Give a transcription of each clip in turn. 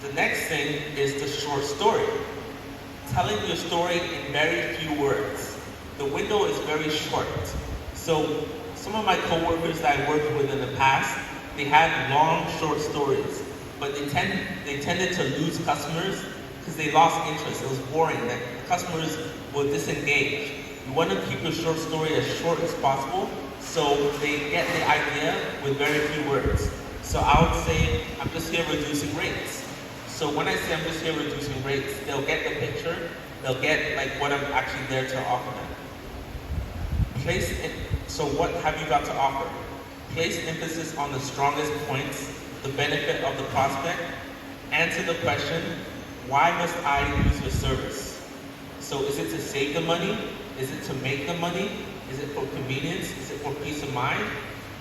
The next thing is the short story. Telling your story in very few words. The window is very short. So some of my coworkers that I worked with in the past, they had long, short stories, but they tended to lose customers because they lost interest. It was boring. That customers would disengage. You want to keep your short story as short as possible, so they get the idea with very few words. So I would say, I'm just here reducing rates. So when I say I'm just here reducing rates, they'll get the picture, they'll get like what I'm actually there to offer them. So what have you got to offer? Place emphasis on the strongest points, the benefit of the prospect. Answer the question, why must I use your service? So is it to save the money? Is it to make the money? Is it for convenience? Is it for peace of mind?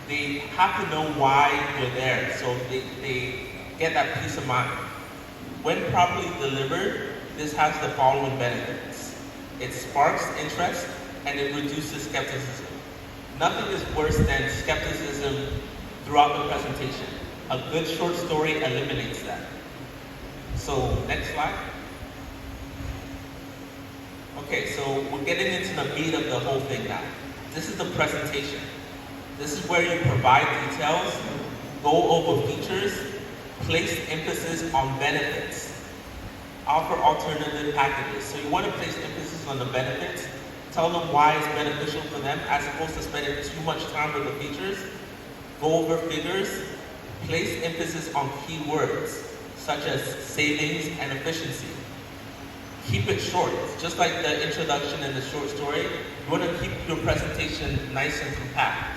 They have to know why you're there, so they get that peace of mind. When properly delivered, this has the following benefits. It sparks interest and it reduces skepticism. Nothing is worse than skepticism throughout the presentation. A good short story eliminates that. So next slide. Okay, so we're getting into the meat of the whole thing now. This is the presentation. This is where you provide details, go over features, place emphasis on benefits, offer alternative packages. So you want to place emphasis on the benefits, tell them why it's beneficial for them as opposed to spending too much time with the features, go over figures, place emphasis on key words such as savings and efficiency. Keep it short, just like the introduction and the short story. You want to keep your presentation nice and compact.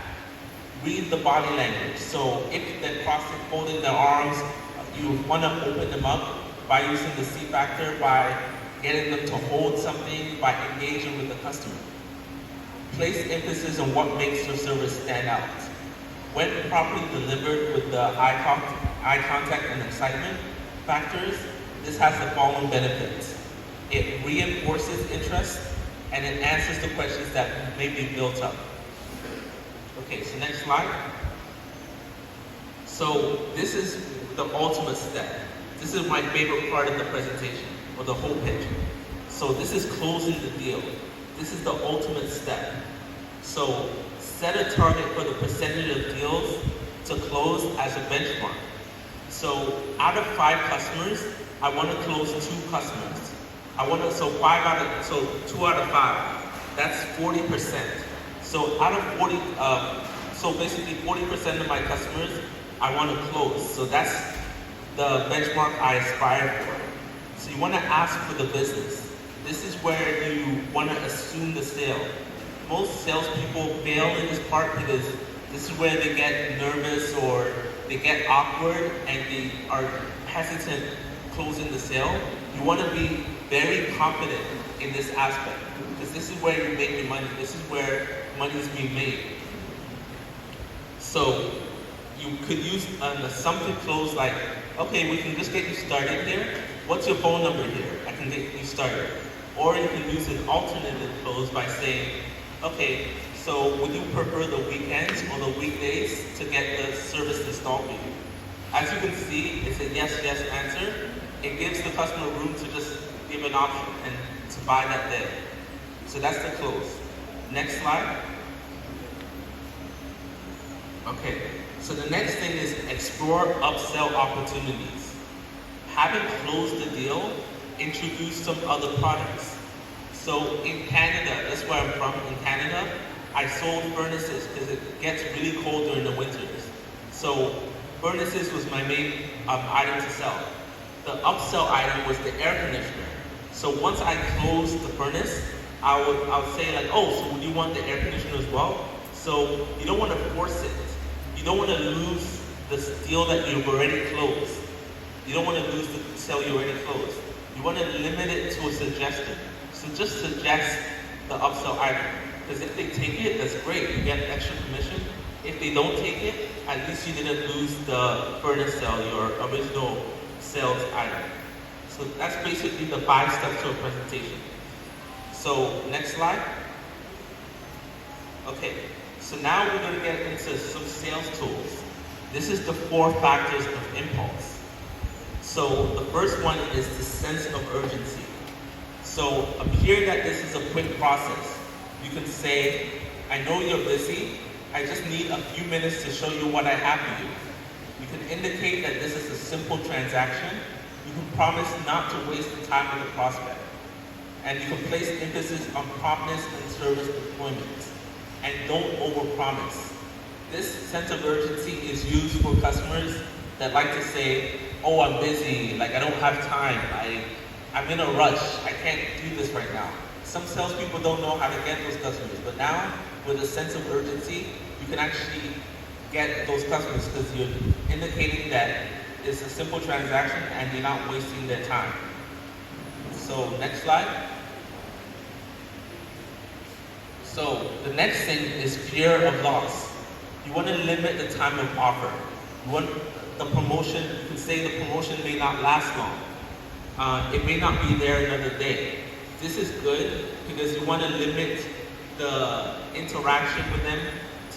Read the body language. So if they're crossing, folding their arms, you want to open them up by using the C factor, by getting them to hold something, by engaging with the customer. Place emphasis on what makes your service stand out. When properly delivered with the eye contact and excitement factors, this has the following benefits. It reinforces interest and it answers the questions that may be built up. Okay, so next slide. So this is the ultimate step. This is my favorite part of the presentation, or the whole pitch. So this is closing the deal. This is the ultimate step. So set a target for the percentage of deals to close as a benchmark. So out of 5 customers, I want to close 2 customers. So 2 out of 5. That's 40%. So out of 40, so basically 40% of my customers I want to close. So that's the benchmark I aspire for. So you want to ask for the business. This is where you want to assume the sale. Most salespeople fail in this part because this is where they get nervous or they get awkward and they are hesitant closing the sale. You want to be very confident in this aspect because this is where you make your money. This is where money is being made. So you could use an assumptive close like, okay, we can just get you started here. What's your phone number here? I can get you started. Or you can use an alternative close by saying, okay, so would you prefer the weekends or the weekdays to get the service installed for you? As you can see, it's a yes, yes answer. It gives the customer room to just give an option and to buy that day. So that's the close. Next slide. Okay, so the next thing is explore upsell opportunities. Having closed the deal, introduce some other products. So in Canada, that's where I'm from, in Canada, I sold furnaces because it gets really cold during the winters. So furnaces was my main item to sell. The upsell item was the air conditioner. So once I closed the furnace, I would say like, oh, so would you want the air conditioner as well? So you don't want to force it. You don't want to lose the deal that you've already closed. You don't want to lose the sale you already closed. You want to limit it to a suggestion. So just suggest the upsell item. Because if they take it, that's great. You get extra commission. If they don't take it, at least you didn't lose the furnace sale, your original sales item. So that's basically the 5 steps to a presentation. So next slide. Okay, so now we're going to get into some sales tools. This is the 4 factors of impulse. So the first one is the sense of urgency. So appear that this is a quick process. You can say, I know you're busy. I just need a few minutes to show you what I have for you. You can indicate that this is a simple transaction. You can promise not to waste the time of the prospect. And you can place emphasis on promptness and service deployment. And don't overpromise. This sense of urgency is used for customers that like to say, oh, I'm busy, like I don't have time, I'm in a rush, I can't do this right now. Some salespeople don't know how to get those customers, but now with a sense of urgency, you can actually get those customers because you're indicating that it's a simple transaction and you're not wasting their time. So next slide. So the next thing is fear of loss. You want to limit the time of offer. You want the promotion, you can say the promotion may not last long. It may not be there another day. This is good because you want to limit the interaction with them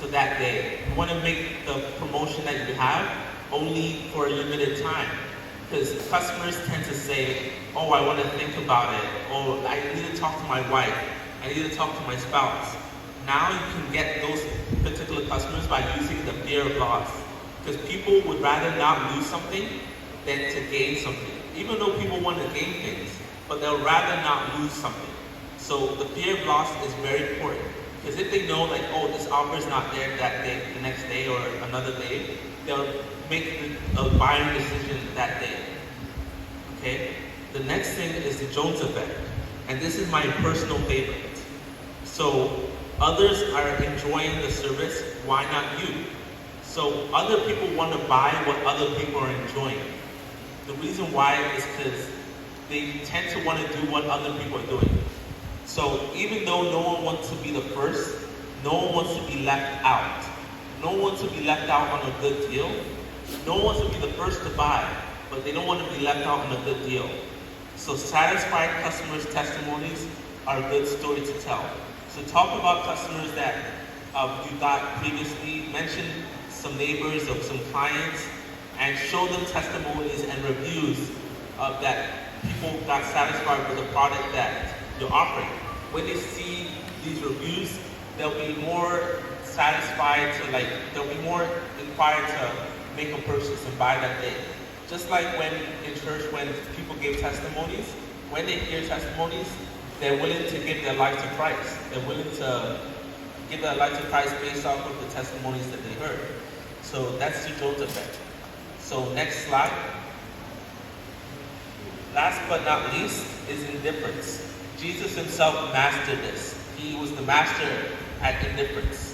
to that day. You want to make the promotion that you have only for a limited time. Because customers tend to say, oh, I want to think about it. Oh, I need to talk to my wife. I need to talk to my spouse. Now you can get those particular customers by using the fear of loss. Because people would rather not lose something than to gain something. Even though people want to gain things, but they'll rather not lose something. So the fear of loss is very important. Because if they know like, oh, this offer is not there that day, the next day or another day, they'll make a buying decision that day. Okay? The next thing is the Jones effect. And this is my personal favorite. So others are enjoying the service, why not you? So other people want to buy what other people are enjoying. The reason why is because they tend to want to do what other people are doing. So even though no one wants to be the first, no one wants to be left out. No one wants to be left out on a good deal. No one wants to be the first to buy, but they don't want to be left out on a good deal. So satisfied customers' testimonies are a good story to tell. So talk about customers that you got previously, mention some neighbors or some clients, and show them testimonies and reviews of that people got satisfied with the product that you're offering. When they see these reviews, they'll be more satisfied they'll be more inspired to make a purchase and buy that day. Just like when in church, when people give testimonies, when they hear testimonies, they're willing to give their life to Christ. They're willing to give their life to Christ based off of the testimonies that they heard. So that's the Jones effect. So next slide. Last but not least is indifference. Jesus himself mastered this. He was the master at indifference.